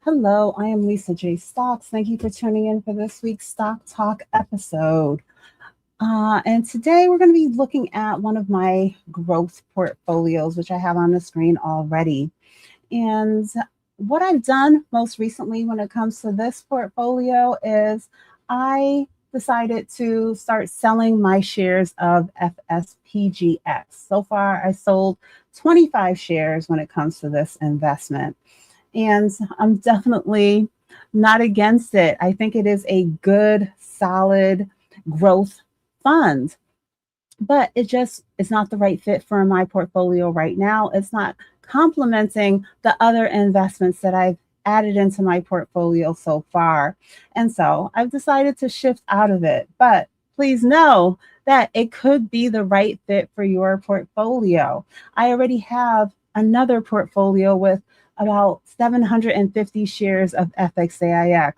Hello, I am Lisa J. Stocks. Thank you for tuning in for this week's Stock Talk episode. And today we're going to be looking at one of my growth portfolios, which I have on the screen already. And what I've done most recently when it comes to this portfolio is I decided to start selling my shares of FSPGX. So far, I sold 25 shares when it comes to this investment. And I'm definitely not against it. I think it is a good, solid growth fund, but it's not the right fit for my portfolio right now. It's not complementing the other investments that I've added into my portfolio so far. And so I've decided to shift out of it. But please know that it could be the right fit for your portfolio. I already have another portfolio with about 750 shares of FXAIX.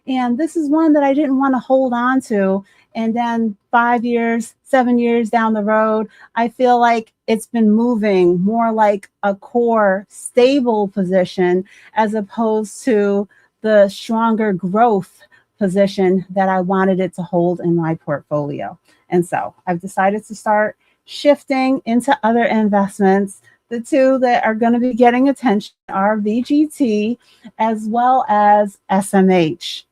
And this is one that I didn't want to hold on to. And then 5 years, 7 years down the road, I feel like it's been moving more like a core stable position as opposed to the stronger growth position that I wanted it to hold in my portfolio. And so I've decided to start shifting into other investments. The two that are going to be getting attention are VGT as well as SMH,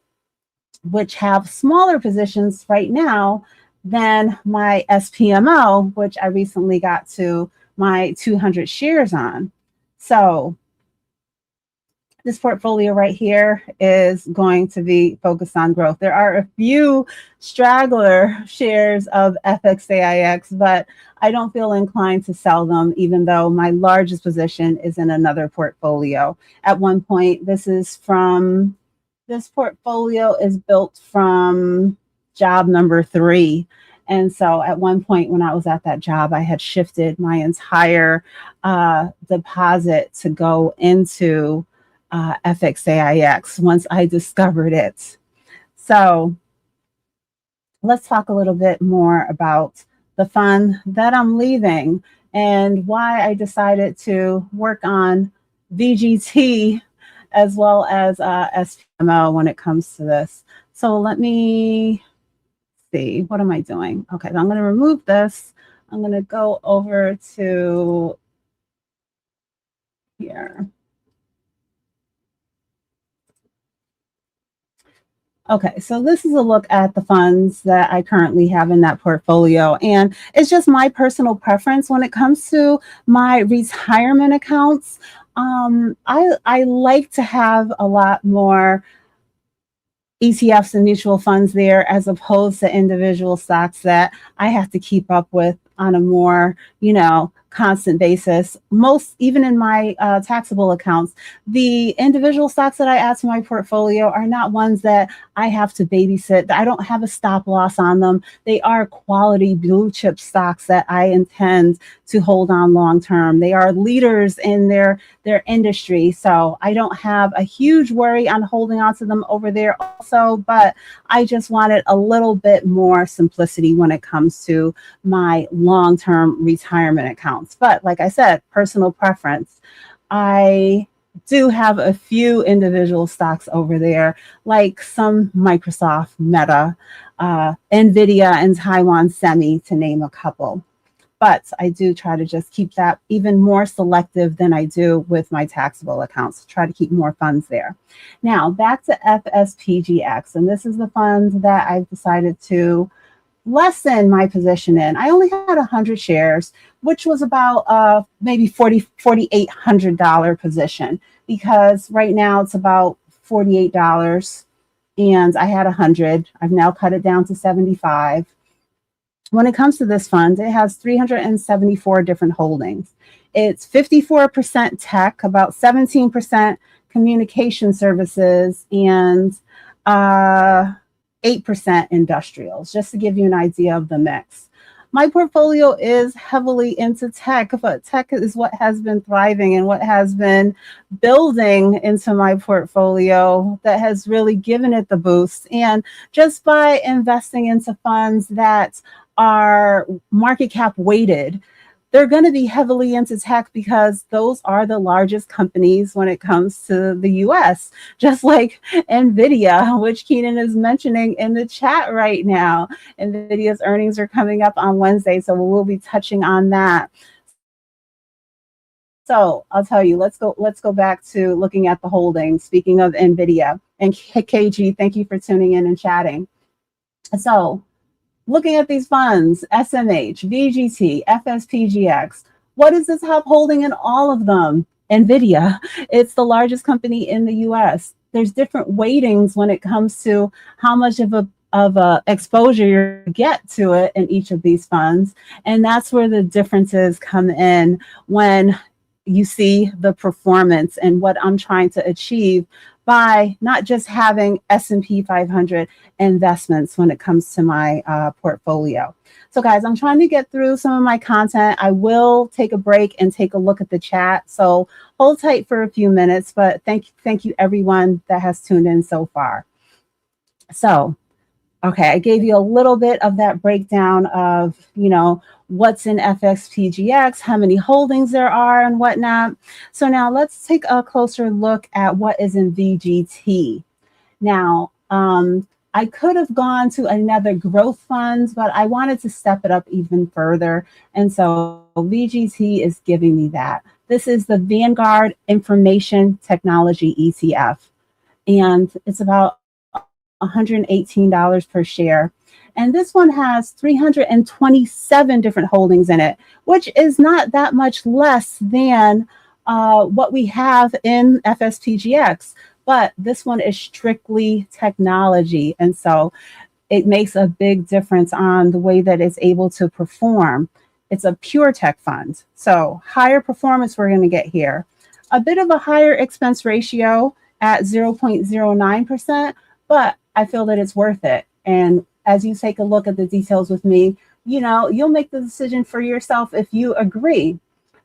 which have smaller positions right now than my SPMO, which I recently got to my 200 shares on. So this portfolio right here is going to be focused on growth. There are a few straggler shares of FXAIX, but I don't feel inclined to sell them, even though my largest position is in another portfolio. At one point, this portfolio is built from job number 3. And so at one point when I was at that job, I had shifted my entire deposit to go into FXAIX once I discovered it. So let's talk a little bit more about the fund that I'm leaving and why I decided to work on VGT as well as SPMO when it comes to this. So let me see, what am I doing? Okay, so I'm going to remove this. I'm going to go over to here. Okay, so this is a look at the funds that I currently have in that portfolio. And it's just my personal preference when it comes to my retirement accounts. I like to have a lot more ETFs and mutual funds there as opposed to individual stocks that I have to keep up with on a more, constant basis. Even in my taxable accounts, the individual stocks that I add to my portfolio are not ones that I have to babysit. I don't have a stop loss on them. They are quality blue chip stocks that I intend to hold on long term. They are leaders in their industry. So I don't have a huge worry on holding on to them over there also, but I just wanted a little bit more simplicity when it comes to my long-term retirement accounts. But like I said, personal preference. I do have a few individual stocks over there, like some Microsoft, Meta, Nvidia, and Taiwan Semi, to name a couple. But I do try to just keep that even more selective than I do with my taxable accounts. Try to keep more funds there. Now, back to FSPGX, and this is the fund that I've decided to lessen my position in. I only had 100 shares, which was about maybe $4,800 position, because right now it's about $48 and I had 100. I've now cut it down to 75. When it comes to this fund, it has 374 different holdings. It's 54% tech, about 17% communication services, and 8% industrials, just to give you an idea of the mix. My portfolio is heavily into tech, but tech is what has been thriving and what has been building into my portfolio that has really given it the boost. And just by investing into funds that are market cap weighted, they're going to be heavily into tech because those are the largest companies when it comes to the US, just like Nvidia, which Keenan is mentioning in the chat right now. Nvidia's earnings are coming up on Wednesday, so we'll be touching on that. So I'll tell you, let's go back to looking at the holdings. Speaking of Nvidia, and KG, thank you for tuning in and chatting. So looking at these funds, SMH, VGT, FSPGX, what is the top holding in all of them? Nvidia. It's the largest company in the US. There's different weightings when it comes to how much of a exposure you get to it in each of these funds. And that's where the differences come in when you see the performance and what I'm trying to achieve by not just having S&P 500 investments when it comes to my portfolio. So guys, I'm trying to get through some of my content. I will take a break and take a look at the chat. So hold tight for a few minutes, but thank you everyone that has tuned in so far. So, okay, I gave you a little bit of that breakdown of, what's in FSPGX, how many holdings there are and whatnot. So now let's take a closer look at what is in VGT. Now, I could have gone to another growth funds, but I wanted to step it up even further. And so VGT is giving me that. This is the Vanguard Information Technology ETF. And it's about $118 per share. And this one has 327 different holdings in it, which is not that much less than what we have in FSPGX. But this one is strictly technology. And so it makes a big difference on the way that it's able to perform. It's a pure tech fund. So higher performance we're going to get here. A bit of a higher expense ratio at 0.09%, but I feel that it's worth it. And as you take a look at the details with me, you'll make the decision for yourself if you agree.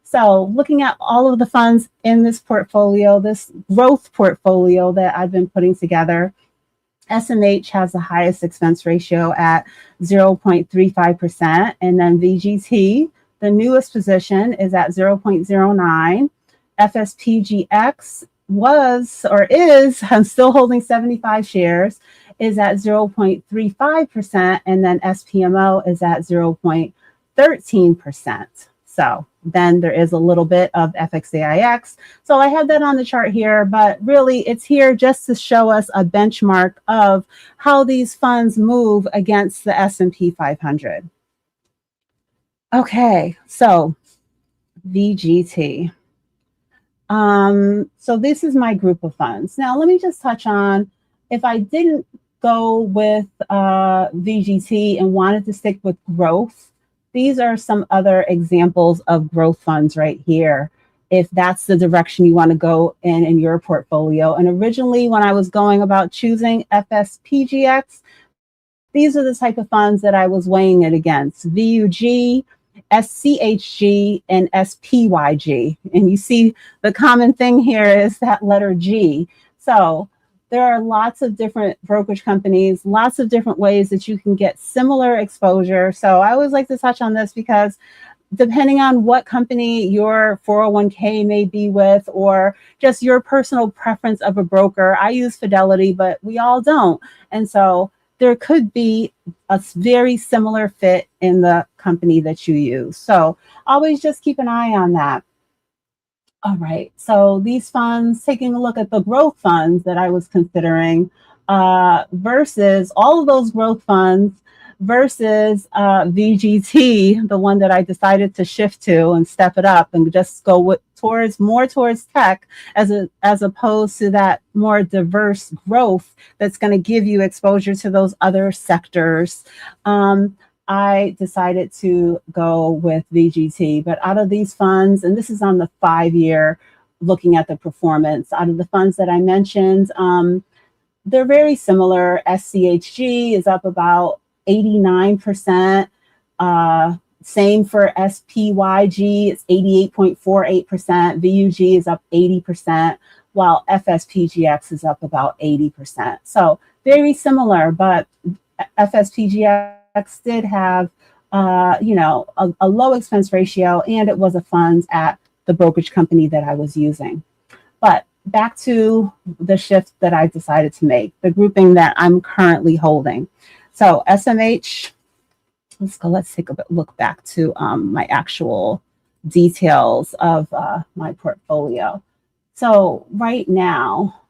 So looking at all of the funds in this portfolio, this growth portfolio that I've been putting together, SMH has the highest expense ratio at 0.35%. And then VGT, the newest position, is at 0.09. FSPGX was or is, I'm still holding 75 shares, is at 0.35%, and then SPMO is at 0.13%. So then there is a little bit of FXAIX. So I have that on the chart here, but really it's here just to show us a benchmark of how these funds move against the S&P 500. Okay, so VGT. So this is my group of funds. Now let me just touch on, if I didn't go with VGT and wanted to stick with growth, these are some other examples of growth funds right here, if that's the direction you want to go in your portfolio. And originally when I was going about choosing FSPGX, these are the type of funds that I was weighing it against: VUG, SCHG, and SPYG. And you see the common thing here is that letter G. So there are lots of different brokerage companies, lots of different ways that you can get similar exposure. So I always like to touch on this because depending on what company your 401k may be with, or just your personal preference of a broker, I use Fidelity, but we all don't. And so there could be a very similar fit in the company that you use. So always just keep an eye on that. All right, so these funds, taking a look at the growth funds that I was considering versus all of those growth funds versus VGT, the one that I decided to shift to and step it up and just go more towards tech as opposed to that more diverse growth that's going to give you exposure to those other sectors. I decided to go with VGT, but out of these funds, and this is on the 5-year, looking at the performance, out of the funds that I mentioned, they're very similar. SCHG is up about 89%. Same for SPYG, it's 88.48%. VUG is up 80%, while FSPGX is up about 80%. So very similar, but FSPGX did have a low expense ratio, and it was a fund at the brokerage company that I was using. But back to the shift that I decided to make, the grouping that I'm currently holding. So SMH, let's take a look back to my actual details of my portfolio. So right now,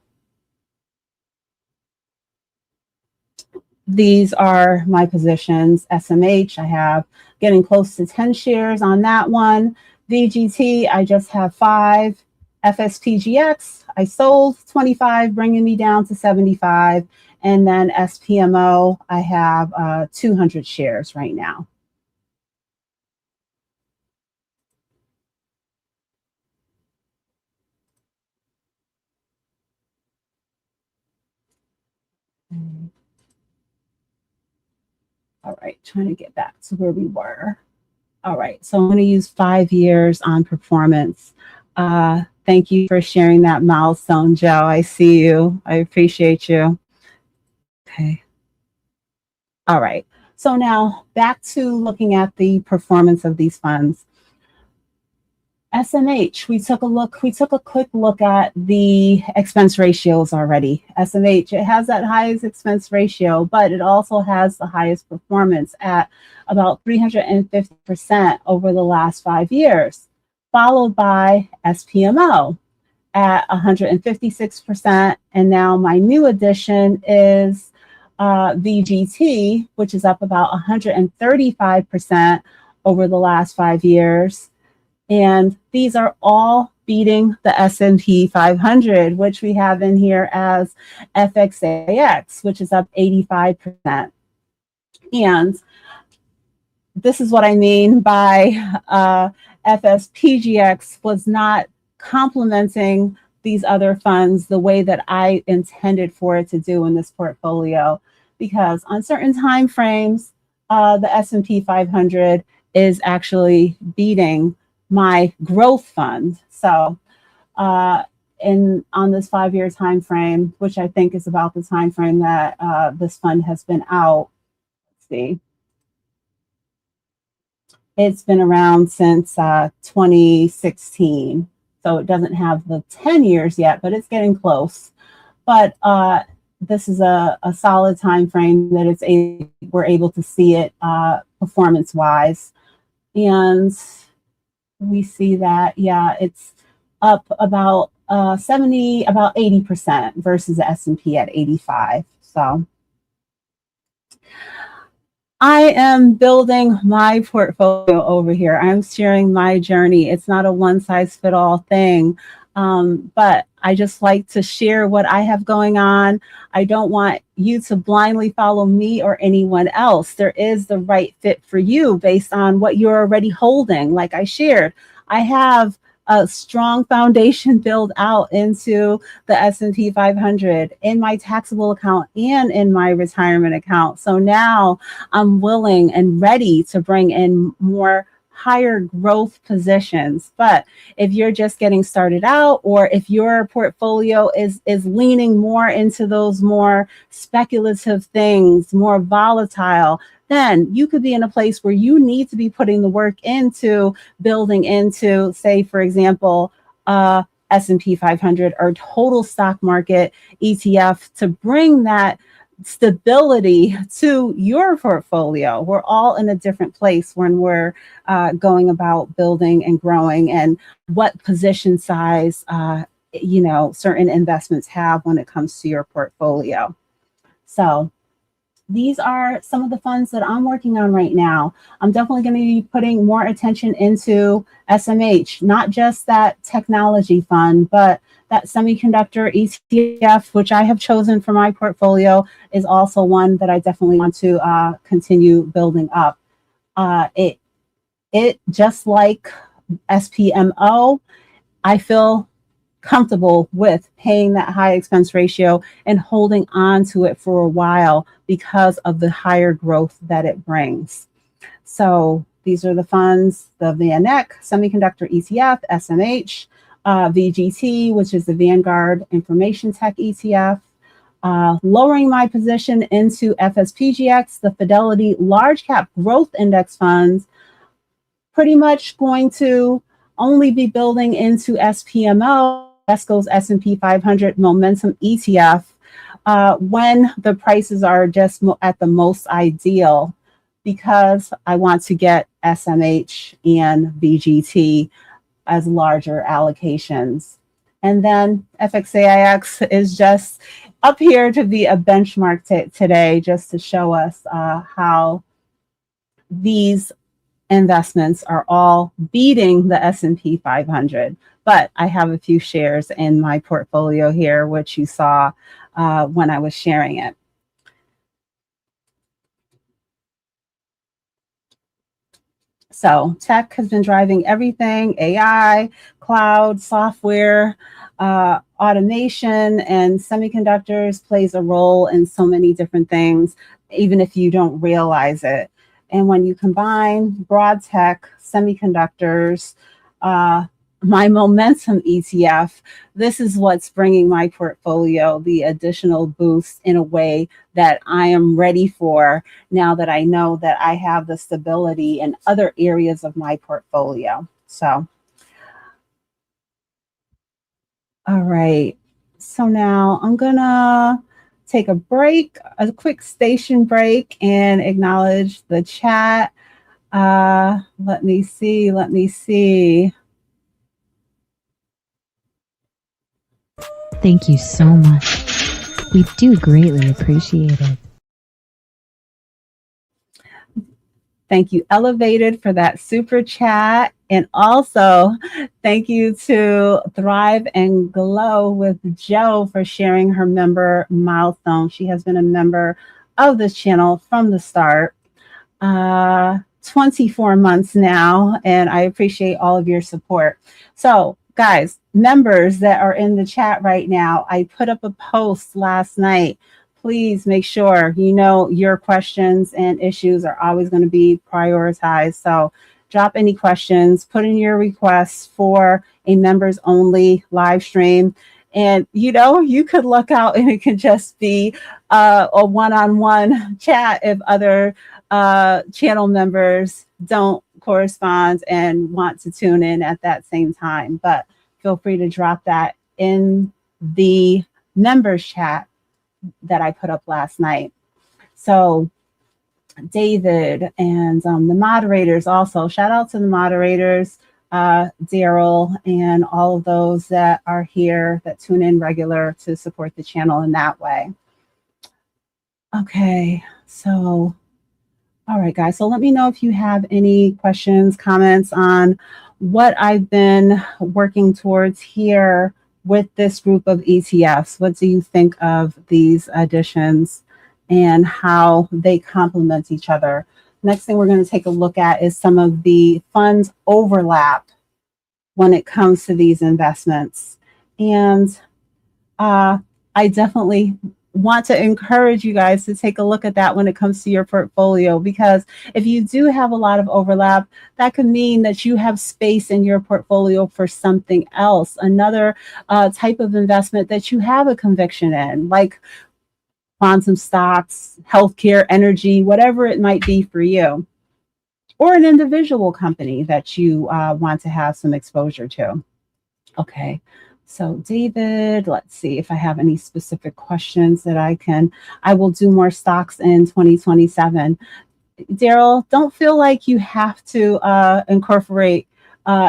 these are my positions. SMH, I have getting close to 10 shares on that one. VGT, I just have 5. FSPGX, I sold 25, bringing me down to 75. And then SPMO, I have 200 shares right now. All right, trying to get back to where we were. All right, so I'm going to use 5 years on performance. Thank you for sharing that milestone, Joe. I see you. I appreciate you. Okay. All right. So now back to looking at the performance of these funds. SMH, we took a quick look at the expense ratios already. SMH, it has that highest expense ratio, but it also has the highest performance at about 350% over the last 5 years, followed by SPMO at 156%. And now my new addition is VGT, which is up about 135% over the last 5 years. And these are all beating the S&P 500, which we have in here as FXAX, which is up 85%. And this is what I mean by FSPGX was not complementing these other funds the way that I intended for it to do in this portfolio, because on certain time frames, the S&P 500 is actually beating my growth fund. So on this 5-year time frame, which I think is about the time frame that this fund has been out, let's see, it's been around since 2016. So it doesn't have the 10 years yet, but it's getting close. But this is a solid time frame that we're able to see it performance wise. And we see that, yeah, it's up about 80% versus the S&P at 85. So I am building my portfolio over here. I'm sharing my journey. It's not a one-size-fits-all thing, but I just like to share what I have going on. I don't want you to blindly follow me or anyone else. There is the right fit for you based on what you're already holding. Like I shared, I have a strong foundation built out into the S&P 500 in my taxable account and in my retirement account. So now I'm willing and ready to bring in more higher growth positions. But if you're just getting started out, or if your portfolio is leaning more into those more speculative things, more volatile, then you could be in a place where you need to be putting the work into building into, say, for example, S&P 500 or total stock market ETF to bring that stability to your portfolio. We're all in a different place when we're going about building and growing, and what position size certain investments have when it comes to your portfolio. So these are some of the funds that I'm working on right now. I'm definitely going to be putting more attention into SMH, not just that technology fund, but that semiconductor ETF, which I have chosen for my portfolio, is also one that I definitely want to continue building up. It just like SPMO, I feel comfortable with paying that high expense ratio and holding on to it for a while because of the higher growth that it brings. So these are the funds: the VanEck Semiconductor ETF, SMH, VGT, which is the Vanguard Information Tech ETF, lowering my position into FSPGX, the Fidelity Large Cap Growth Index funds, pretty much going to only be building into SPMO, ESCO's S&P 500 Momentum ETF, when the prices are just at the most ideal, because I want to get SMH and VGT as larger allocations. And then FXAIX is just up here to be a benchmark today, just to show us how these investments are all beating the S&P 500. But I have a few shares in my portfolio here, which you saw when I was sharing it. So tech has been driving everything: AI, cloud, software, automation, and semiconductors plays a role in so many different things, even if you don't realize it. And when you combine broad tech, semiconductors, my momentum ETF, this is what's bringing my portfolio the additional boost in a way that I am ready for, now that I know that I have the stability in other areas of my portfolio. So, all right. So now I'm gonna take a break, a quick station break, and acknowledge the chat. Let me see. Thank you so much. We do greatly appreciate it. Thank you, Elevated, for that super chat. And also, thank you to Thrive and Glow with Joe for sharing her member milestone. She has been a member of this channel from the start, 24 months now, and I appreciate all of your support. So, guys, members that are in the chat right now, I put up a post last night. Please make sure you know your questions and issues are always going to be prioritized. So drop any questions, put in your requests for a members only live stream. And, you know, you could look out and it can just be a one-on-one chat if other channel members don't correspond and want to tune in at that same time. But feel free to drop that in the members chat that I put up last night. So David and the moderators also, shout out to the moderators, Daryl, and all of those that are here that tune in regular to support the channel in that way. Okay, so, all right, guys. So let me know if you have any questions, comments on what I've been working towards here with this group of ETFs. What do you think of these additions and how they complement each other? Next thing we're going to take a look at is some of the funds overlap when it comes to these investments. And I definitely want to encourage you guys to take a look at that when it comes to your portfolio, because if you do have a lot of overlap, that could mean that you have space in your portfolio for something else, another type of investment that you have a conviction in, like quantum stocks, healthcare, energy, whatever it might be for you, or an individual company that you want to have some exposure to. Okay. So David, let's see if I have any specific questions that I will do more stocks in 2027. Daryl, don't feel like you have to incorporate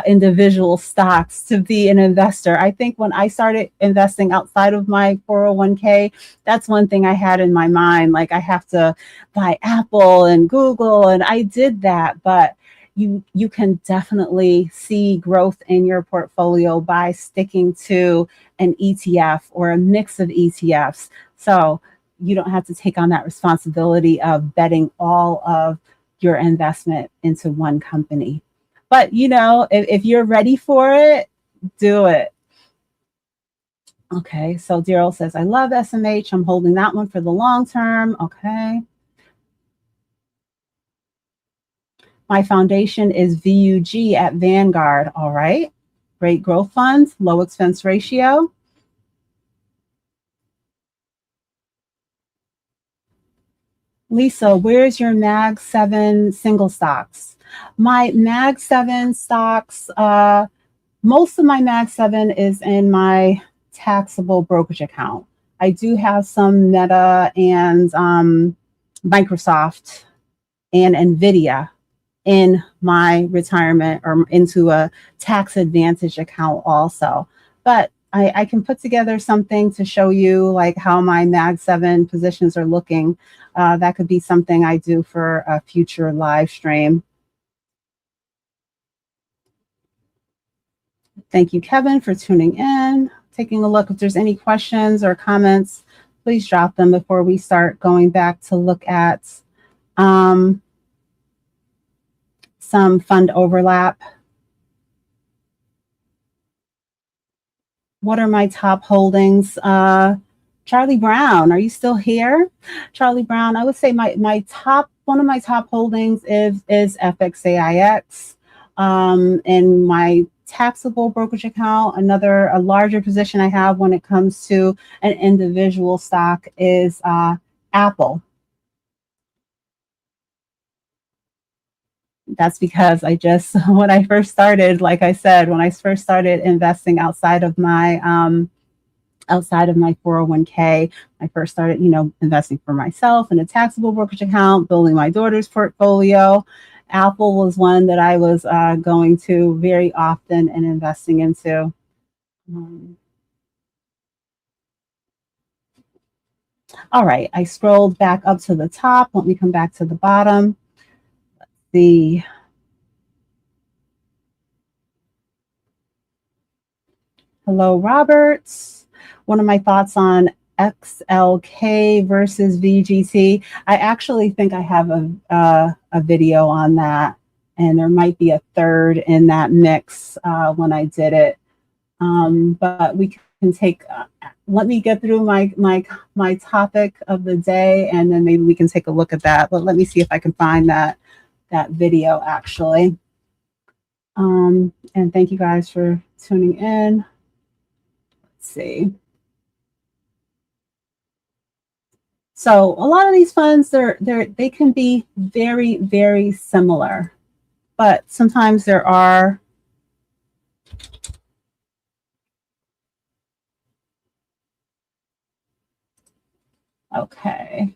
individual stocks to be an investor. I think when I started investing outside of my 401k, that's one thing I had in my mind. Like I have to buy Apple and Google, and I did that, but you can definitely see growth in your portfolio by sticking to an ETF or a mix of ETFs. So you don't have to take on that responsibility of betting all of your investment into one company. But, you know, if you're ready for it, do it. Okay, so Daryl says, I love SMH. I'm holding that one for the long term. Okay. My foundation is VUG at Vanguard. All right. Great growth funds, low expense ratio. Lisa, where's your Mag 7 single stocks? My Mag 7 stocks, most of my Mag 7 is in my taxable brokerage account. I do have some Meta and Microsoft and Nvidia in my retirement or into a tax advantage account also. But I can put together something to show you like how my Mag 7 positions are looking. That could be something I do for a future live stream. Thank you, Kevin, for tuning in. Taking a look. If there's any questions or comments, please drop them before we start going back to look at some fund overlap. What are my top holdings? Charlie Brown, are you still here? Charlie Brown, I would say one of my top holdings is FXAIX. In my taxable brokerage account, a larger position I have when it comes to an individual stock is Apple. That's because when I first started, like I said, when I first started investing outside of my 401k, I first started, investing for myself in a taxable brokerage account, building my daughter's portfolio. Apple was one that I was going to very often and investing into. All right, I scrolled back up to the top. Let me come back to the bottom. Let's see. Hello, Roberts. One of my thoughts on XLK versus VGT. I actually think I have a video on that, and there might be a third in that mix when I did it. But we can take. Let me get through my topic of the day, and then maybe we can take a look at that. But let me see if I can find that video actually. And thank you guys for tuning in. Let's see. So a lot of these funds, they can be very, very similar, but sometimes there are okay.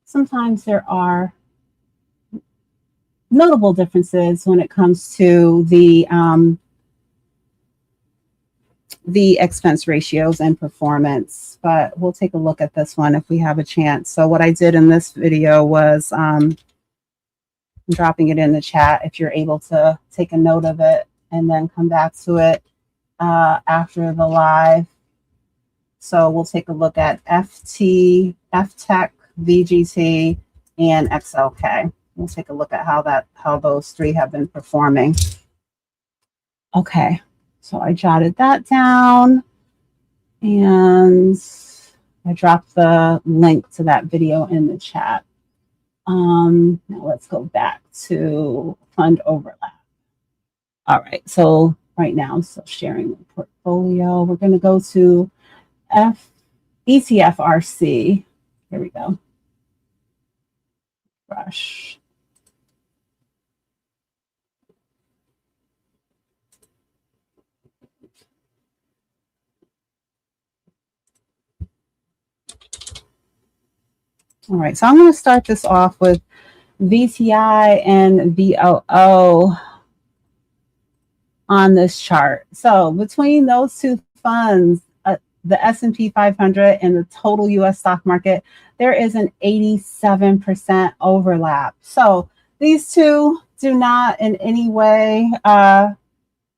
Sometimes there are notable differences when it comes to the expense ratios and performance, but we'll take a look at this one if we have a chance. So what I did in this video was I'm dropping it in the chat if you're able to take a note of it and then come back to it after the live. So we'll take a look at FTEC, VGT, and XLK. We'll take a look at how those three have been performing. Okay. So I jotted that down and I dropped the link to that video in the chat. Now let's go back to fund overlap. All right, so right now I'm still sharing the portfolio. We're going to go to ETF RC. Here we go. Brush. All right, so I'm going to start this off with VTI and VOO on this chart. So between those two funds, the S&P 500 and the total U.S. stock market, there is an 87% overlap. So these two do not in any way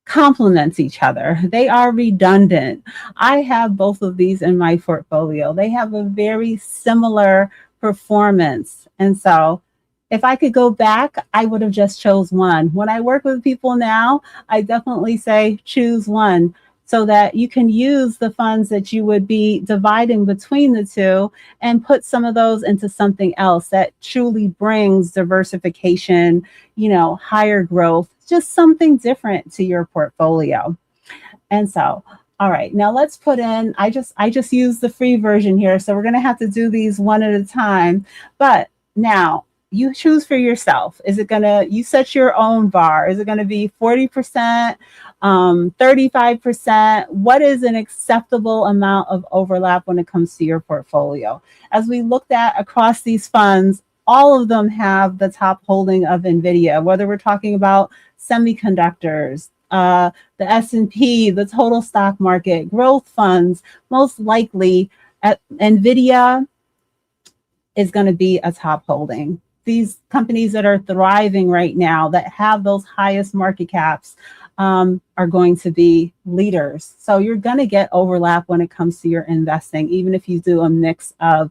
complement each other. They are redundant. I have both of these in my portfolio. They have a very similar performance. And so if I could go back, I would have just chose one. When I work with people now, I definitely say choose one so that you can use the funds that you would be dividing between the two and put some of those into something else that truly brings diversification, higher growth, just something different to your portfolio. And so All right, now let's put in, I just used the free version here, so we're gonna have to do these one at a time. But now you choose for yourself. Is it gonna, you set your own bar? Is it gonna be 40%, 35%? What is an acceptable amount of overlap when it comes to your portfolio? As we looked at across these funds, all of them have the top holding of Nvidia, whether we're talking about semiconductors, the S&P, the total stock market, growth funds, most likely Nvidia is going to be a top holding. These companies that are thriving right now, that have those highest market caps, are going to be leaders. So you're going to get overlap when it comes to your investing, even if you do a mix of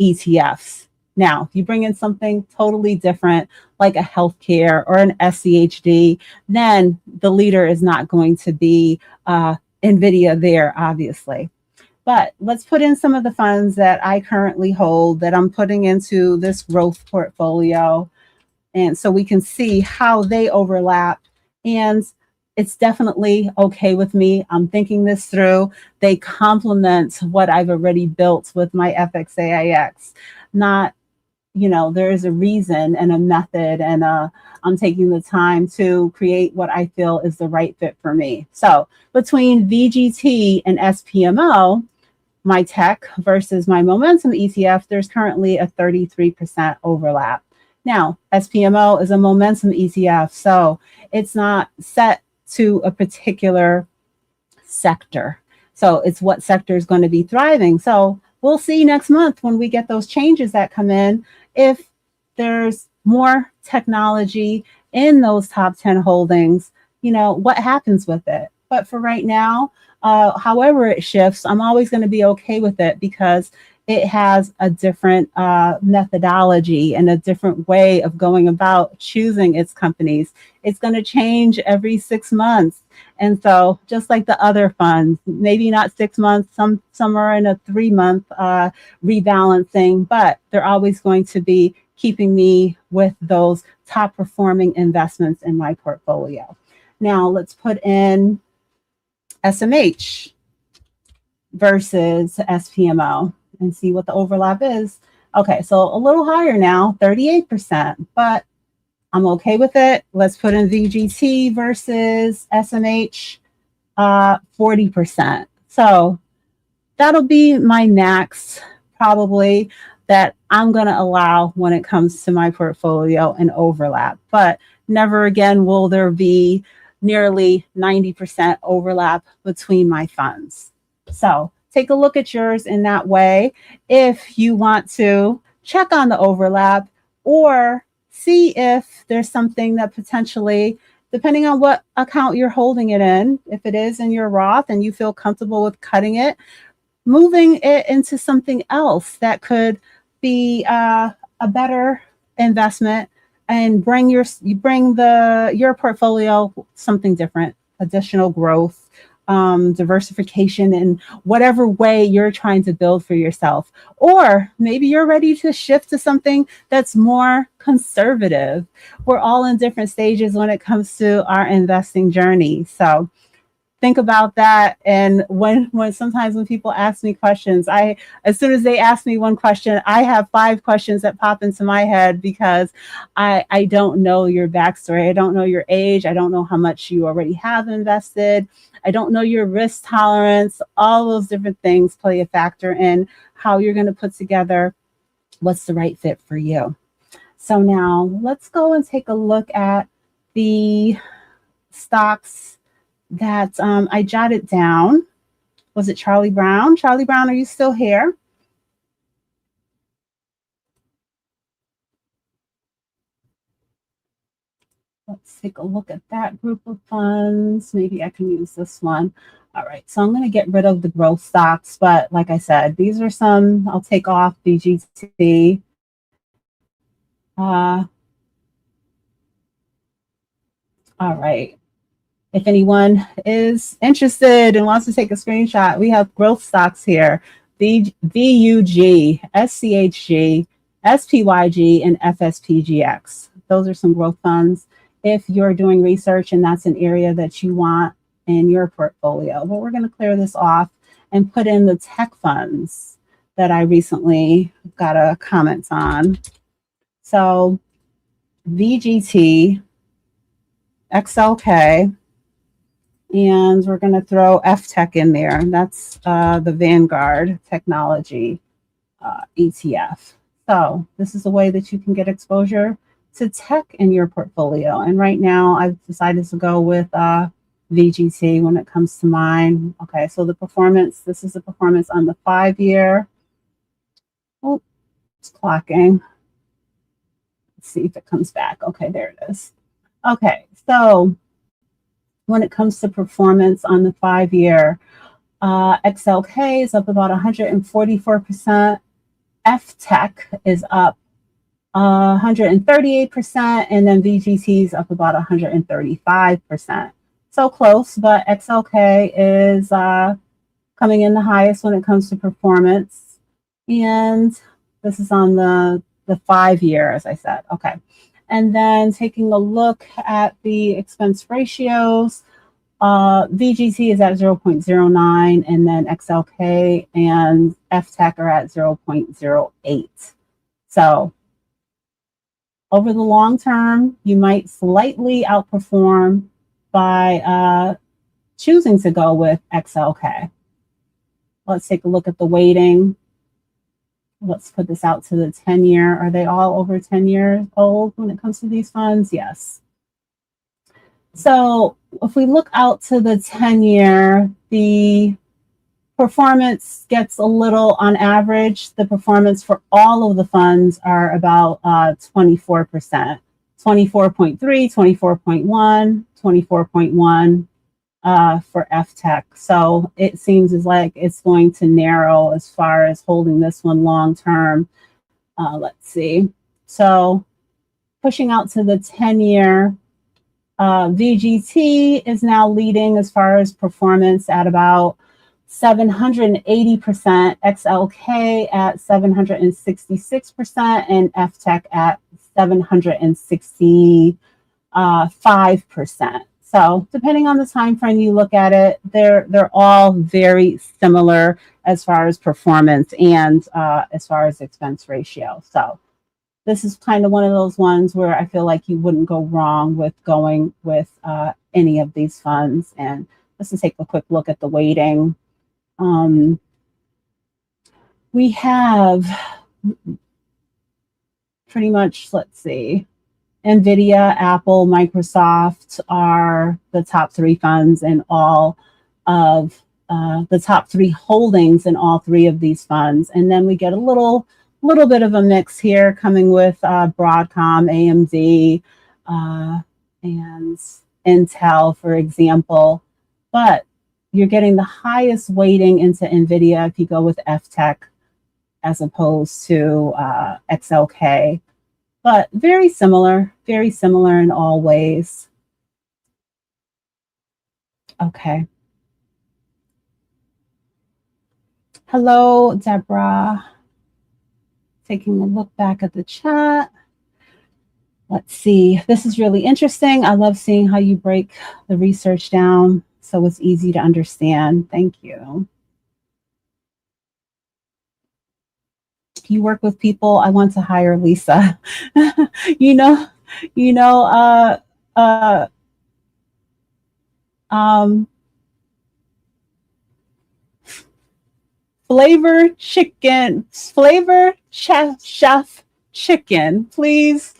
ETFs. Now, if you bring in something totally different, like a healthcare or an SCHG, then the leader is not going to be Nvidia there, obviously. But let's put in some of the funds that I currently hold that I'm putting into this growth portfolio. And so we can see how they overlap. And it's definitely okay with me. I'm thinking this through. They complement what I've already built with my FXAIX. Not, there is a reason and a method, and I'm taking the time to create what I feel is the right fit for me. So between VGT and SPMO, my tech versus my momentum ETF, there's currently a 33% overlap. Now, SPMO is a momentum ETF, so it's not set to a particular sector. So it's what sector is going to be thriving. So we'll see next month when we get those changes that come in, if there's more technology in those top 10 holdings, what happens with it. But for right now, however it shifts, I'm always going to be okay with it, because it has a different methodology and a different way of going about choosing its companies. It's going to change every 6 months. And so just like the other funds, maybe not 6 months, some are in a 3-month rebalancing, but they're always going to be keeping me with those top performing investments in my portfolio. Now let's put in SMH versus SPMO and see what the overlap is. Okay, so a little higher now, 38%, but I'm okay with it. Let's put in VGT versus SMH, 40%. So that'll be my max, probably, that I'm going to allow when it comes to my portfolio and overlap. But never again will there be nearly 90% overlap between my funds. So take a look at yours in that way if you want to check on the overlap, or see if there's something that potentially, depending on what account you're holding it in, if it is in your Roth and you feel comfortable with cutting it, moving it into something else that could be a better investment, and bring your portfolio something different, additional growth, diversification in whatever way you're trying to build for yourself. Or maybe you're ready to shift to something that's more conservative. We're all in different stages when it comes to our investing journey. So think about that. And when sometimes when people ask me questions, as soon as they ask me one question, I have 5 questions that pop into my head, because I don't know your backstory. I don't know your age. I don't know how much you already have invested. I don't know your risk tolerance. All those different things play a factor in how you're going to put together what's the right fit for you. So now let's go and take a look at the stocks that I jotted down. Was it Charlie Brown? Charlie Brown, are you still here? Let's take a look at that group of funds. Maybe I can use this one. All right, so I'm going to get rid of the growth stocks, but like I said, these are some. I'll take off VGT. All right. If anyone is interested and wants to take a screenshot, we have growth stocks here: VUG, SCHG, SPYG, and FSPGX. Those are some growth funds. If you're doing research and that's an area that you want in your portfolio. But we're going to clear this off and put in the tech funds that I recently got a comment on. So VGT, XLK, and we're going to throw FTEC in there. That's the Vanguard technology ETF. So this is a way that you can get exposure to tech in your portfolio. And right now I've decided to go with VGT when it comes to mine. Okay, so the performance, this is the performance on the 5-year. Oh, it's clocking. Let's see if it comes back. Okay, there it is. Okay, so when it comes to performance on the 5-year, XLK is up about 144%. FTEC is up 138%, and then VGT is up about 135%. So close, but XLK is coming in the highest when it comes to performance. And this is on the 5-year, as I said. Okay. And then taking a look at the expense ratios, VGT is at 0.09, and then XLK and FTEC are at 0.08. So over the long term, you might slightly outperform by choosing to go with XLK. Let's take a look at the weighting. Let's put this out to the 10-year. Are they all over 10 years old when it comes to these funds? Yes. So if we look out to the 10-year, the performance gets a little, on average, the performance for all of the funds are about 24%, 24.3, 24.1, 24.1 for FTEC. So it seems as like it's going to narrow as far as holding this one long term. Let's see. So pushing out to the 10-year, VGT is now leading as far as performance at about 780%, XLK at 766%, and FTEC at 765%. So depending on the time frame you look at it, they're all very similar as far as performance and as far as expense ratio. So this is kind of one of those ones where I feel like you wouldn't go wrong with going with any of these funds. And let's just take a quick look at the weighting. We have pretty much, let's see, Nvidia, Apple, Microsoft are the top 3 funds in all of the top 3 holdings in all 3 of these funds. And then we get a little bit of a mix here coming with Broadcom, AMD, and Intel, for example. But you're getting the highest weighting into Nvidia if you go with FTEC as opposed to XLK. But very similar in all ways. Okay. Hello, Deborah. Taking a look back at the chat. Let's see. This is really interesting. I love seeing how you break the research down so it's easy to understand. Thank you. You work with people. I want to hire Lisa. Flavor Chef Chicken. Please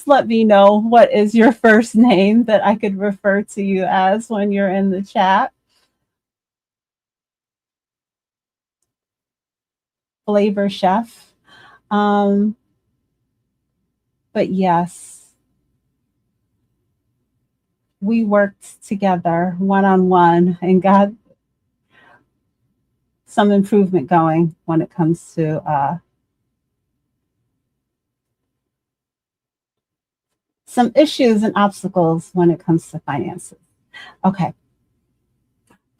let me know what is your first name that I could refer to you as when you're in the chat. Flavor Chef. But yes, we worked together one-on-one and got some improvement going when it comes to some issues and obstacles when it comes to finances. Okay.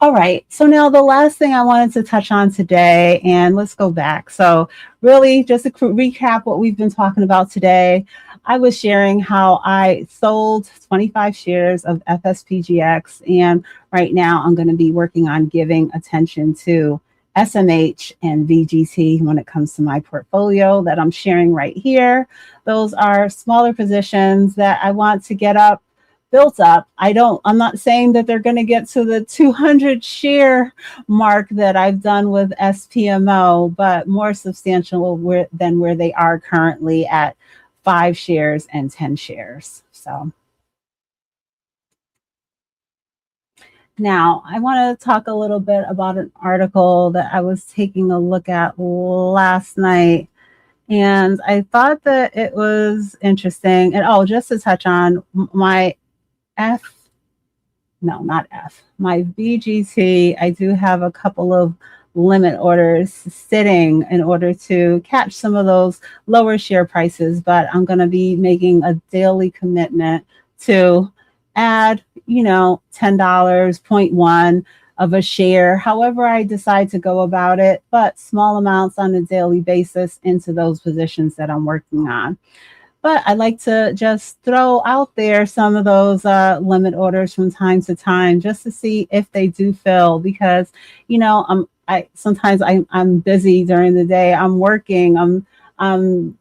All right, so now the last thing I wanted to touch on today, and let's go back. So really just to recap what we've been talking about today, I was sharing how I sold 25 shares of FSPGX, and right now I'm going to be working on giving attention to SMH and VGT when it comes to my portfolio that I'm sharing right here. Those are smaller positions that I want to get built up. I'm not saying that they're going to get to the 200 share mark that I've done with SPMO, but more substantial than where they are currently at 5 shares and 10 shares. So now I want to talk a little bit about an article that I was taking a look at last night. And I thought that it was interesting. And just to touch on my my VGT, I do have a couple of limit orders sitting in order to catch some of those lower share prices, but I'm going to be making a daily commitment to add, $10, 0.1 of a share, however I decide to go about it, but small amounts on a daily basis into those positions that I'm working on. But I like to just throw out there some of those limit orders from time to time just to see if they do fill, because I'm busy during the day. I'm working. I'm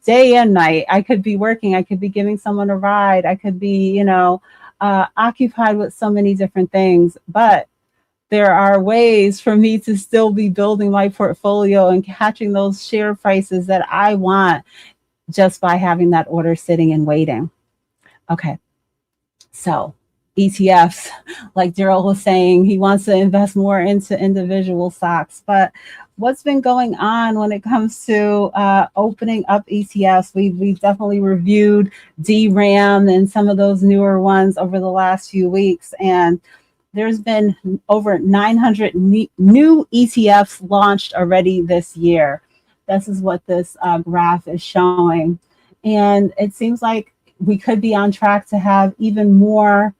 day and night. I could be working. I could be giving someone a ride. I could be occupied with so many different things. But there are ways for me to still be building my portfolio and catching those share prices that I want, just by having that order sitting and waiting. Okay, so ETFs, like Daryl was saying, he wants to invest more into individual stocks. But what's been going on when it comes to opening up ETFs? We've definitely reviewed DRAM and some of those newer ones over the last few weeks, and there's been over 900 new ETFs launched already this year. This is what this graph is showing. And it seems like we could be on track to have even more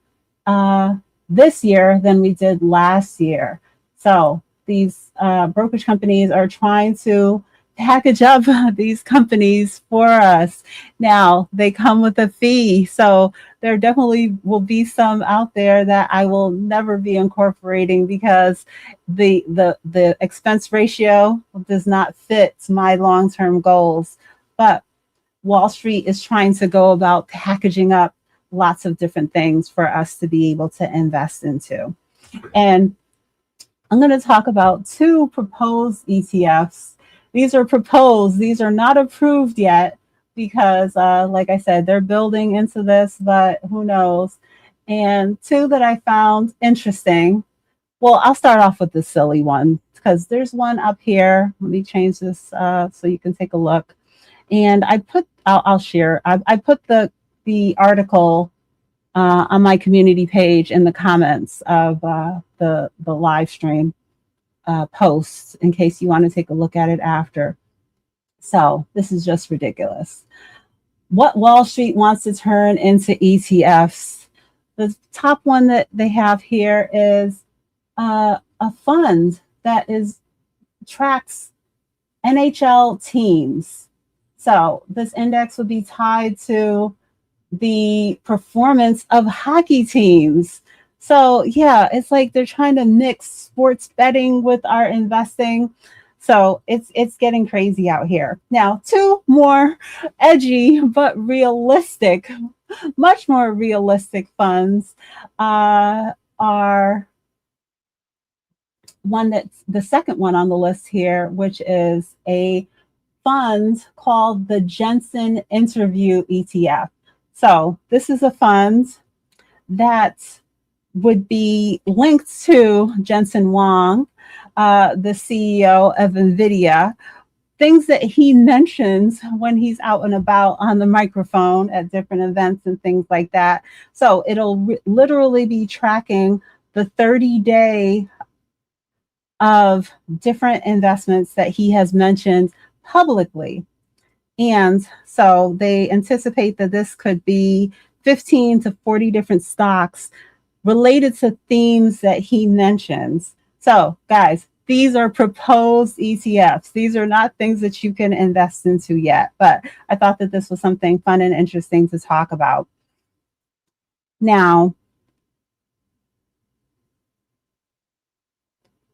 this year than we did last year. So these brokerage companies are trying to package up these companies for us. Now, they come with a fee. So there definitely will be some out there that I will never be incorporating because the expense ratio does not fit my long-term goals. But Wall Street is trying to go about packaging up lots of different things for us to be able to invest into. And I'm going to talk about 2 proposed ETFs. These are proposed. These are not approved yet because, like I said, they're building into this, but who knows. And 2 that I found interesting. Well, I'll start off with the silly one because there's one up here. Let me change this so you can take a look. And I'll share. I put the article on my community page in the comments of the live stream posts in case you want to take a look at it after. So this is just ridiculous. What Wall Street wants to turn into ETFs. The top one that they have here is a fund that tracks NHL teams. So this index would be tied to the performance of hockey teams. So yeah, it's like they're trying to mix sports betting with our investing. So it's getting crazy out here. Now, 2 more edgy but realistic, much more realistic funds are the second one on the list here, which is a fund called the Jensen Interview ETF. So this is a fund that would be linked to Jensen Huang, the CEO of Nvidia, things that he mentions when he's out and about on the microphone at different events and things like that. So it'll literally be tracking the 30-day of different investments that he has mentioned publicly. And so they anticipate that this could be 15 to 40 different stocks related to themes that he mentions. So guys, these are proposed ETFs. These are not things that you can invest into yet, but I thought that this was something fun and interesting to talk about. Now,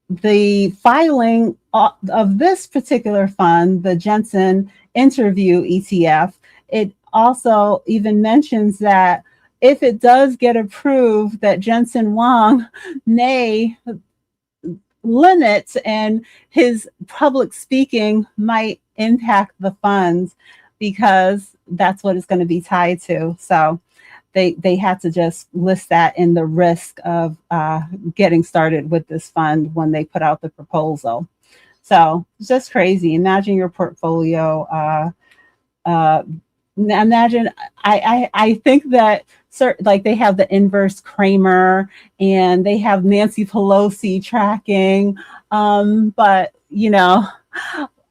the filing of this particular fund, the Jensen Interview ETF, it also even mentions that if it does get approved, that Jensen Huang may limit and his public speaking might impact the funds because that's what it's going to be tied to. So they had to just list that in the risk of getting started with this fund when they put out the proposal. So it's just crazy. Imagine your portfolio. Imagine, I think that like they have the inverse Kramer and they have Nancy Pelosi tracking, but you know,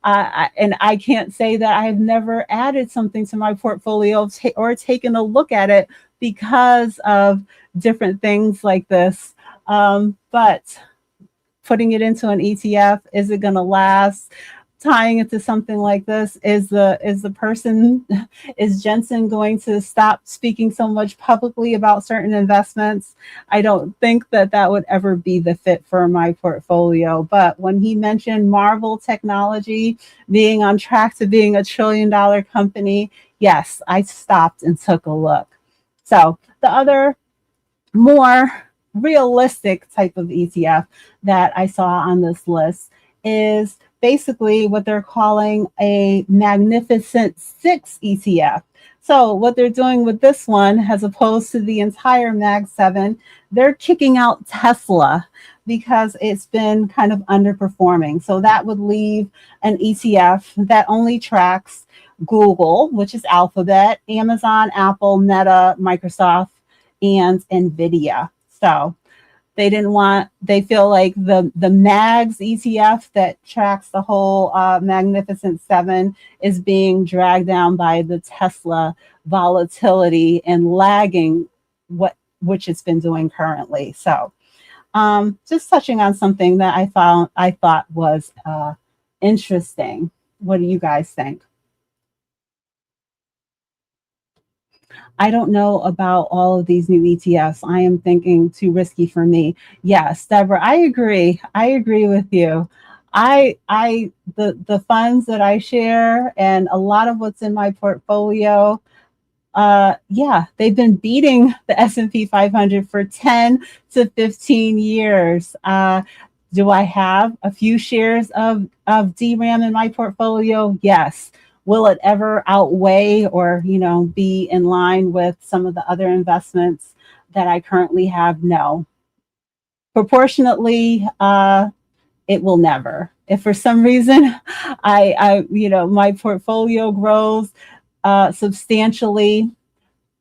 I can't say that I've never added something to my portfolio or taken a look at it because of different things like this. But putting it into an ETF, is it going to last? Tying it to something like this, is Jensen going to stop speaking so much publicly about certain investments? I don't think that would ever be the fit for my portfolio. But when he mentioned Marvel Technology being on track to being $1 trillion company, yes, I stopped and took a look. So the other more realistic type of ETF that I saw on this list is basically what they're calling a Magnificent Six ETF. So what they're doing with this one, as opposed to the entire Mag 7, they're kicking out Tesla because it's been kind of underperforming. So that would leave an ETF that only tracks Google, which is Alphabet, Amazon, Apple, Meta, Microsoft, and Nvidia. So they feel like the MAGS ETF that tracks the whole Magnificent Seven is being dragged down by the Tesla volatility and lagging which it's been doing currently. So just touching on something that I thought was interesting. What do you guys think? I don't know about all of these new ETFs. I am thinking too risky for me. Yes, Deborah, I agree. I agree with you. The funds that I share and a lot of what's in my portfolio, yeah, they've been beating the S&P 500 for 10 to 15 years. Do I have a few shares of DRAM in my portfolio? Yes. Will it ever outweigh or, be in line with some of the other investments that I currently have? No. Proportionately, it will never. If for some reason my portfolio grows substantially,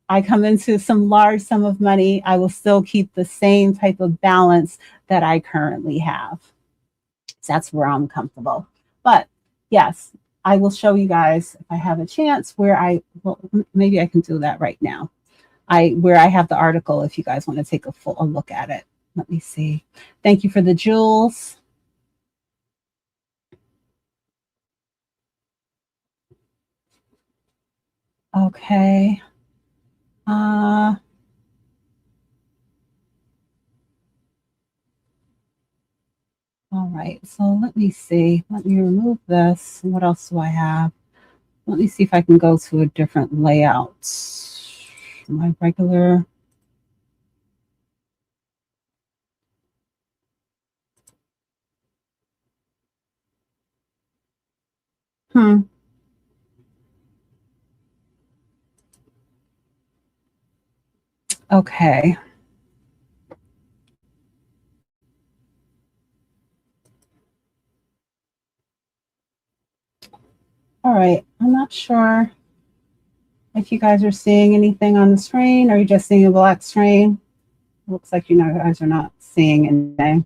I come into some large sum of money, I will still keep the same type of balance that I currently have. So that's where I'm comfortable. But yes, I will show you guys if I have a chance where maybe I can do that right now. Where I have the article if you guys want to take a look at it. Let me see. Thank you for the jewels. Okay. All right, so let me see. Let me remove this. What else do I have? Let me see if I can go to a different layout. My regular. Okay. All right, I'm not sure if you guys are seeing anything on the screen. Are you just seeing a black screen? Looks like you guys are not seeing anything.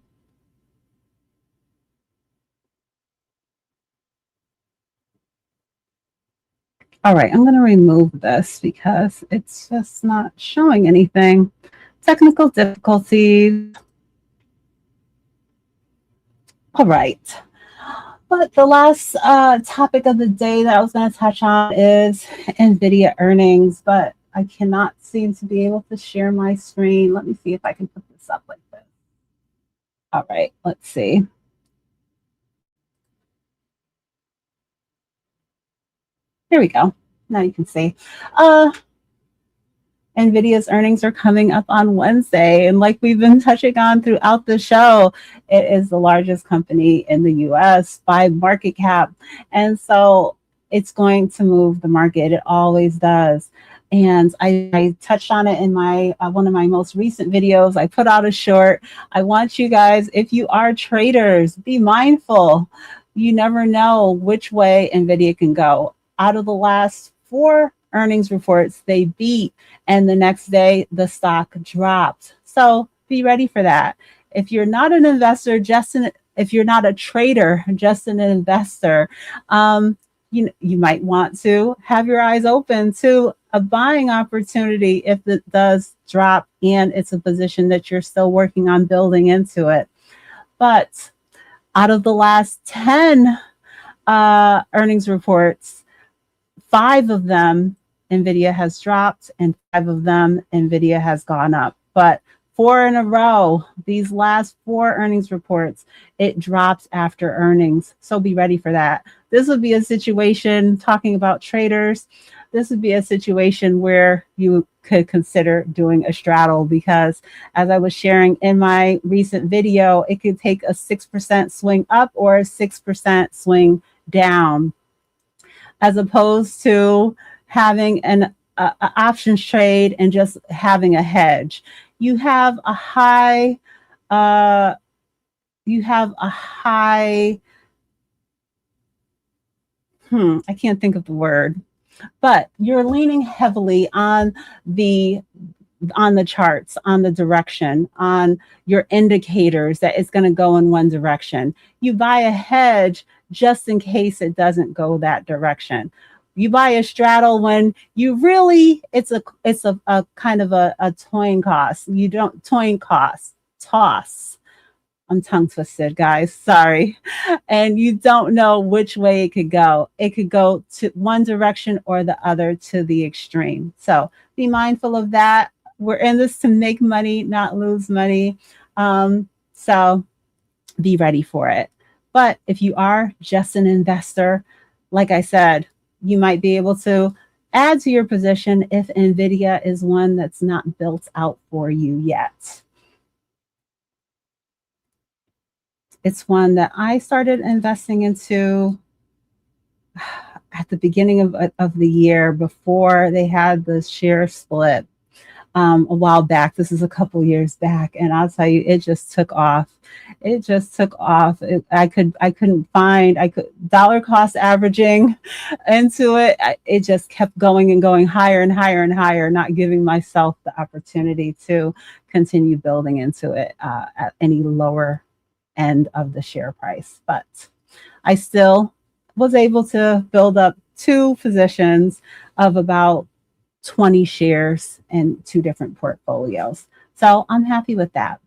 All right, I'm going to remove this because it's just not showing anything. Technical difficulties. All right. But the last topic of the day that I was going to touch on is Nvidia earnings, but I cannot seem to be able to share my screen. Let me see if I can put this up like this. All right, let's see. Here we go. Now you can see. Nvidia's earnings are coming up on Wednesday. And like we've been touching on throughout the show, it is the largest company in the US by market cap. And so it's going to move the market. It always does. And I touched on it in my one of my most recent videos. I put out a short. I want you guys, if you are traders, be mindful. You never know which way Nvidia can go. Out of the last 4 earnings reports, they beat, and the next day the stock dropped. So be ready for that. If you're not an investor, if you're not a trader, just an investor, you might want to have your eyes open to a buying opportunity if it does drop and it's a position that you're still working on building into it. But out of the last 10 earnings reports, 5 of them Nvidia has dropped, and 5 of them Nvidia has gone up. But 4 in a row, these last 4 earnings reports, it drops after earnings. So be ready for that. This would be a situation, talking about traders, this would be a situation where you could consider doing a straddle, because as I was sharing in my recent video, it could take a 6% swing up or a 6% swing down, as opposed to having an options trade and just having a hedge. You have a high, I can't think of the word, but you're leaning heavily on the charts, on the direction, on your indicators that it's going to go in one direction. You buy a hedge just in case it doesn't go that direction. You buy a straddle when you really, it's a kind of a toss cost. You don't toss. I'm tongue twisted, guys. Sorry. And you don't know which way it could go. It could go to one direction or the other to the extreme. So be mindful of that. We're in this to make money, not lose money. So be ready for it. But if you are just an investor, like I said, you might be able to add to your position if Nvidia is one that's not built out for you yet. It's one that I started investing into at the beginning of the year, before they had the share split a while back. This is a couple years back, and I'll tell you, it just took off. It just took off. I couldn't find, dollar cost averaging into it. It just kept going and going higher and higher and higher, not giving myself the opportunity to continue building into it at any lower end of the share price. But I still was able to build up 2 positions of about 20 shares in 2 different portfolios. So I'm happy with that.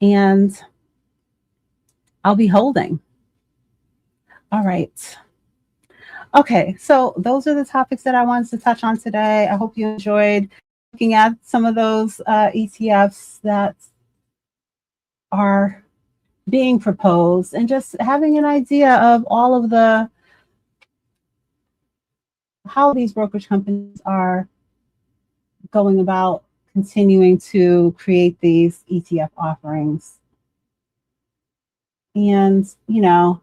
And I'll be holding. All right. Okay, so those are the topics that I wanted to touch on today. I hope you enjoyed looking at some of those ETFs that are being proposed, and just having an idea of all of how these brokerage companies are going about continuing to create these ETF offerings. And, you know,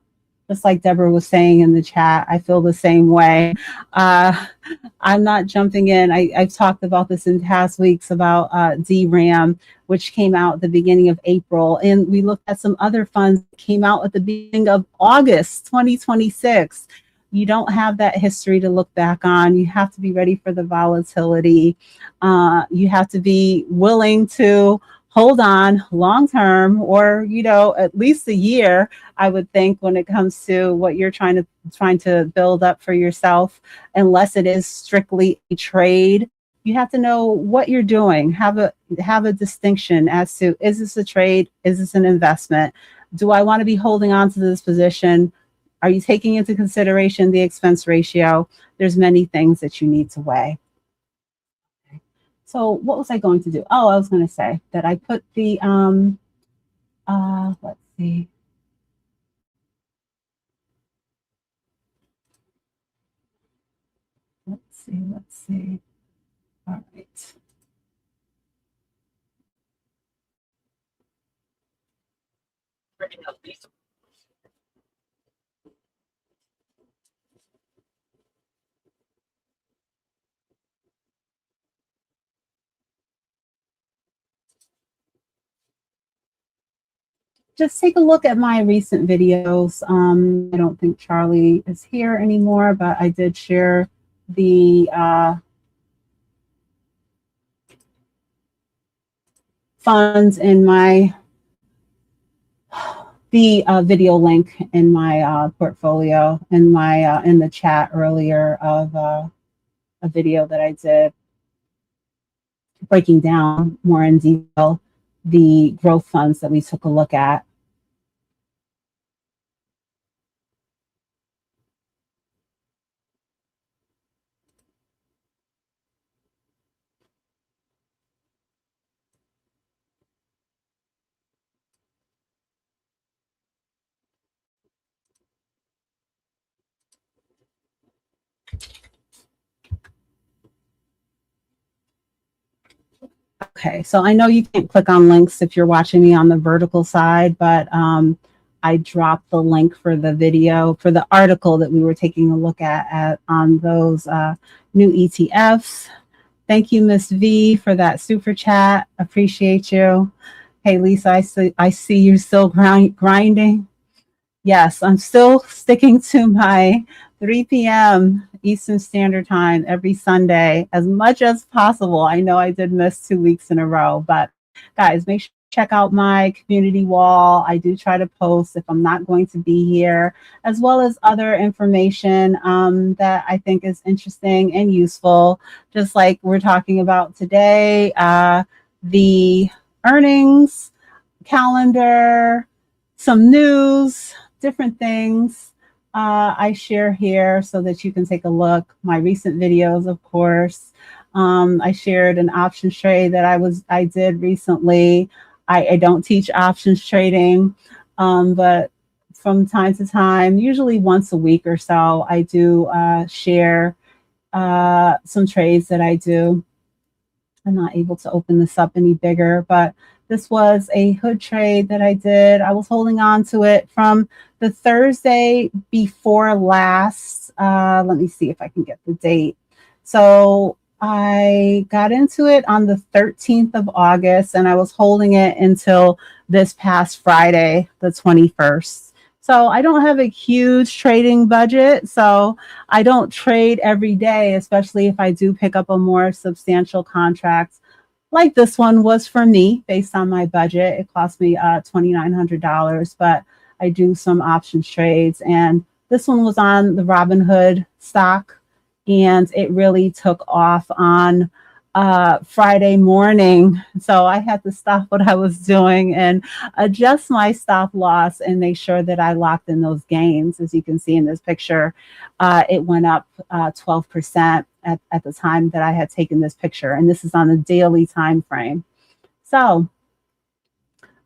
just like Deborah was saying in the chat, I feel the same way. I'm not jumping in. I've talked about this in past weeks about DRAM, which came out at the beginning of April. And we looked at some other funds that came out at the beginning of August 2026. You don't have that history to look back on. You have to be ready for the volatility. You have to be willing to hold on long term, or, you know, at least a year, I would think, when it comes to what you're trying to build up for yourself, unless it is strictly a trade. You have to know what you're doing. Have a distinction as to, is this a trade? Is this an investment? Do I want to be holding on to this position? Are you taking into consideration the expense ratio? There's many things that you need to weigh. So what was I going to do? Oh, I was going to say that I put the, let's see. Let's see. All right. Just take a look at my recent videos. I don't think Charlie is here anymore, but I did share the funds in my video link in my portfolio in my in the chat earlier of a video that I did breaking down more in detail the growth funds that we took a look at. Okay, so I know you can't click on links if you're watching me on the vertical side, but I dropped the link for the video, for the article that we were taking a look at on those new ETFs. Thank you, Miss V, for that super chat. Appreciate you. Hey, Lisa, I see you still grinding. Yes, I'm still sticking to my 3 p.m. Eastern Standard Time every Sunday as much as possible. I know I did miss 2 weeks in a row, but guys, make sure to check out my community wall. I do try to post if I'm not going to be here, as well as other information that I think is interesting and useful, just like we're talking about today, the earnings calendar, some news, different things I share here so that you can take a look. My recent videos, of course. I shared an options trade that I did recently. I don't teach options trading, but from time to time, usually once a week or so, I do share some trades that I do. I'm not able to open this up any bigger, but this was a hood trade that I did. I was holding on to it from the Thursday before last. Let me see if I can get the date. So I got into it on the 13th of August, and I was holding it until this past Friday, the 21st. So I don't have a huge trading budget, so I don't trade every day, especially if I do pick up a more substantial contract. Like this one was for me based on my budget. It cost me $2,900, but I do some options trades. And this one was on the Robinhood stock, and it really took off on Friday morning. So I had to stop what I was doing and adjust my stop loss and make sure that I locked in those gains. As you can see in this picture, it went up 12% at the time that I had taken this picture. And this is on the daily time frame. So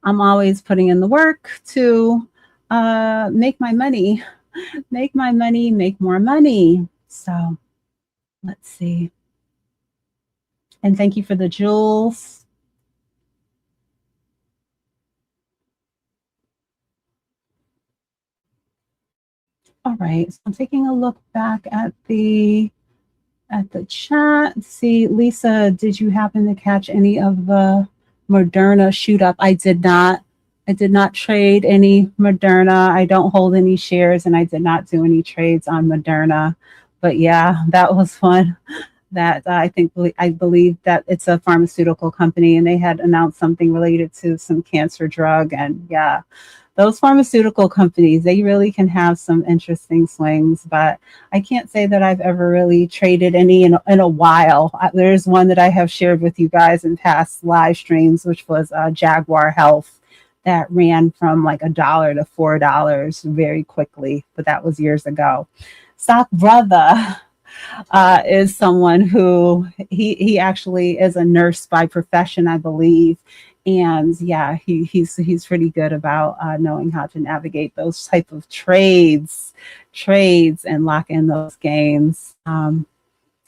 I'm always putting in the work to make my money, make more money. So let's see. And thank you for the jewels. All right, so I'm taking a look back at the chat. See, Lisa, did you happen to catch any of the Moderna shoot up? I did not. I did not trade any Moderna. I don't hold any shares, and I did not do any trades on Moderna. But yeah, that was one that I believe that it's a pharmaceutical company, and they had announced something related to some cancer drug. And yeah, those pharmaceutical companies, they really can have some interesting swings, but I can't say that I've ever really traded any in a while. There's one that I have shared with you guys in past live streams, which was Jaguar Health. that ran from like $1 to $4 very quickly, but that was years ago. Stock Brother is someone who he actually is a nurse by profession, I believe. And yeah, he's pretty good about knowing how to navigate those type of trades and lock in those gains.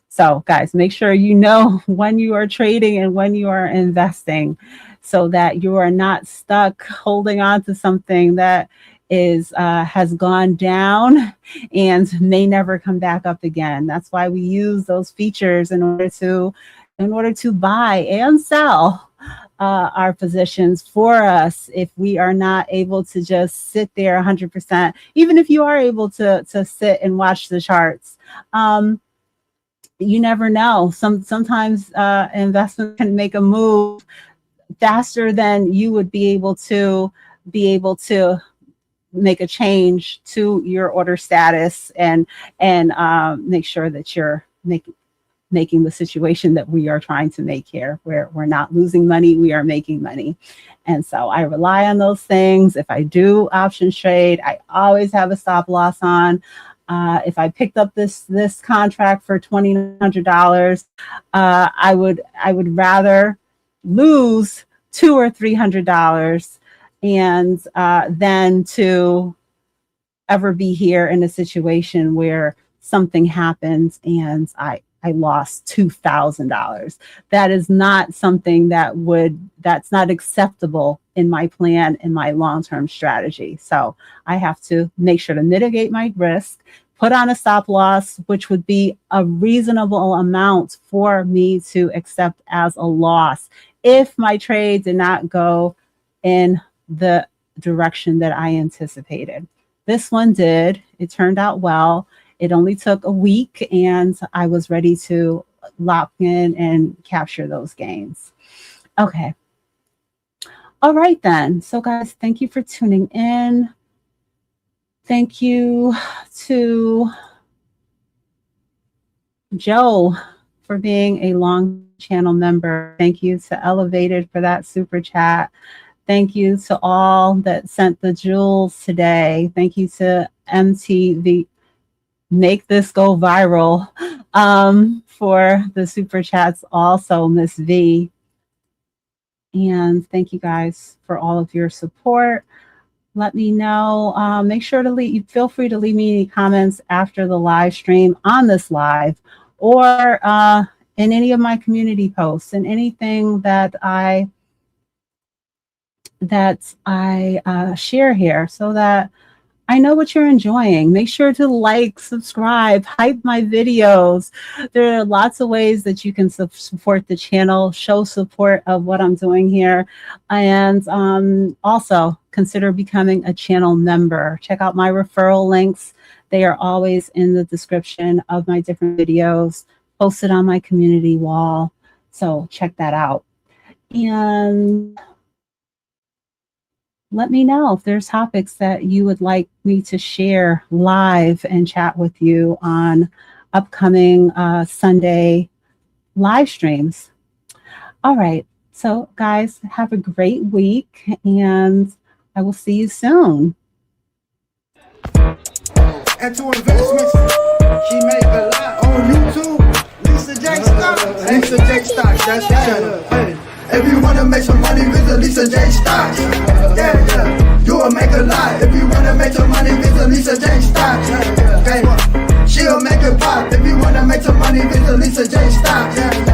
So guys, make sure you know when you are trading and when you are investing, so that you are not stuck holding on to something that has gone down and may never come back up again. That's why we use those features in order to buy and sell our positions for us if we are not able to just sit there 100%. Even if you are able to sit and watch the charts, you never know. Sometimes investment can make a move faster than you would be able to make a change to your order status and make sure that you're making the situation that we are trying to make here, where we're not losing money, we are making money. And so I rely on those things. If I do option trade, I always have a stop loss on. If I picked up this contract for $2,900, I would rather lose $200 or $300 and than to ever be here in a situation where something happens and I lost $2,000. That is not something that's not acceptable in my plan, in my long-term strategy. So I have to make sure to mitigate my risk, put on a stop loss, which would be a reasonable amount for me to accept as a loss if my trade did not go in the direction that I anticipated. This one did. It turned out well. It only took a week and I was ready to lock in and capture those gains. Okay. All right then. So guys, thank you for tuning in. Thank you to Joe for being a long channel member. Thank you to Elevated for that super chat. Thank you to all that sent the jewels today. Thank you to MTV. Make this go viral for the super chats also, Miss V. And thank you guys for all of your support. Let me know. Make sure to feel free to leave me any comments after the live stream on this live, or in any of my community posts, and anything that I share here, so that I know what you're enjoying. Make sure to like, subscribe, hype my videos. There are lots of ways that you can support the channel, show support of what I'm doing here. And also consider becoming a channel member. Check out my referral links. They are always in the description of my different videos, posted on my community wall. So check that out. And let me know if there's topics that you would like me to share live and chat with you on upcoming Sunday live streams. All right. So guys, have a great week and I will see you soon. And to investments, she make a lot on YouTube. Lisa J Stocks. Lisa J Stocks, that's the channel. Hey. If you wanna make some money, visit Lisa J Stocks. Yeah, you will make a lot. If you wanna make some money, visit Lisa J Stocks. Okay, she'll make it pop. If you wanna make some money, visit Lisa J Stocks.